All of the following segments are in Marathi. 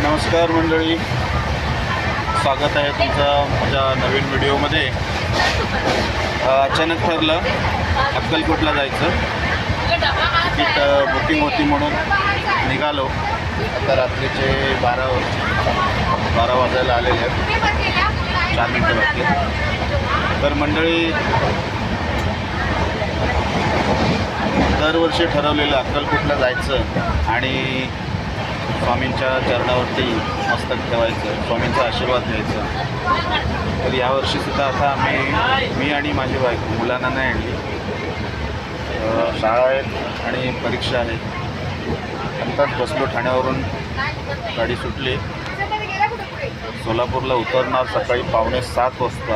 नमस्कार मंडळी, स्वागत आहे तुमचं माझ्या नवीन व्हिडिओमध्ये. अचानक ठरलं अक्कलकोटला जायचं. तिकीट बुकिंग होती म्हणून निघालो. आता रात्रीचे 12 वाजायला आलेले आहेत, 4 मिनटं बाकी. तर मंडळी, दरवर्षी ठरवलेलं अक्कलकोटला जायचं आणि स्वामींच्या चरणावरती मस्तक ठेवायचं, स्वामींचा आशीर्वाद घ्यायचा. तर यावर्षीसुद्धा आता मी आणि माझी बायको मुलांना नाही आणली. शाळा आहेत आणि परीक्षा आहे. आत्ताच बसलो, ठाण्यावरून गाडी सुटली, सोलापूरला उतरणार सकाळी 6:45 वाजता.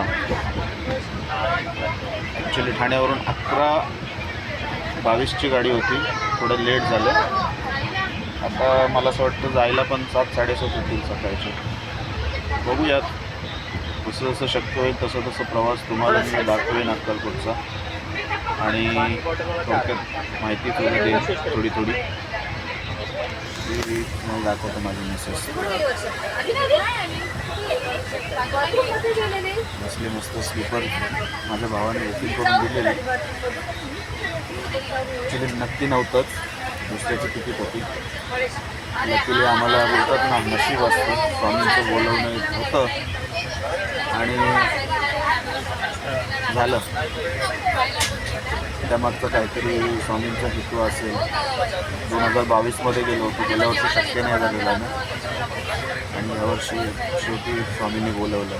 ॲक्च्युली ठाण्यावरून 11:22ची गाडी होती, थोडं लेट झालं. आता मला असं वाटतं जायला पण 7-7:30 होतील सकाळचे. बघूयात, जसं जसं शक्य होईल तसं तसं प्रवास तुम्हाला मी दाखवेन अक्कलकोटचा, आणि थोडक्यात माहिती थोडी देईन, थोडी मी दाखवतो माझी मेसेज. बसले मस्त स्लीपर, माझ्या भावाने बुकिंग करून दिलेली. ॲक्च्युली नक्की नव्हतंच, दुसऱ्याची तिकीट होती. नक्की आम्हाला बोलतात ना, नशीब असतं. स्वामींचं बोलवणं होतं आणि झालं. त्यामागचं काहीतरी स्वामींचा हेतू असेल. 2022मध्ये गेलो होतो, गेल्या वर्षी शक्य नाही झालेलं ना, आणि यावर्षी शेवटी स्वामींनी बोलवलं.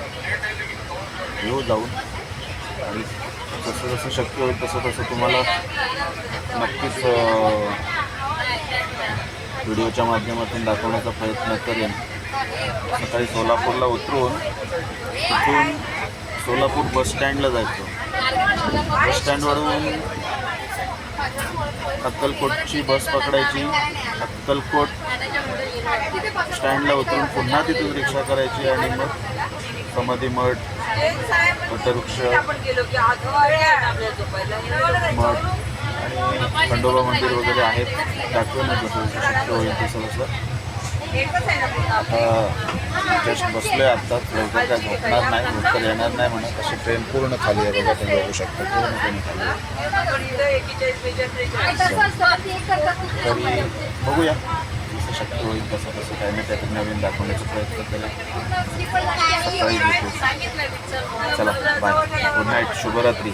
येऊ जाऊन, आणि जसं जसं शक्य होईल तसं तसं तुम्हाला नक्कीच व्हिडिओच्या माध्यमातून दाखवण्याचा प्रयत्न करेन. सकाळी सोलापूरला उतरून तिथून सोलापूर बसस्टँडला जायचं. बसस्टँडवरून अक्कलकोटची बस पकडायची. अक्कलकोट स्टँडला उतरून पुन्हा तिथून रिक्षा करायची आणि मग समाधी मठ, वटवृक्ष मठ आणि खंडोबा मंदिर वगैरे आहेत. दाखवेन जसं शक्य होईल तसं तसं. आता जस्ट बसलो आहे आत्ताच. लवकर काय झोपणार नाही, लवकर येणार नाही म्हणत. अशी ट्रेन पूर्ण खाली आहे बघा, तुम्ही बघू शकता, पूर्णपणे खाली आहे. तरी बघूया, जसं शक्य होईल तसं तसं काही ना काहीतरी नवीन दाखवण्याचा प्रयत्न केला. सकाळी भेटू. चला बाय, गुड नाईट, शुभरात्री.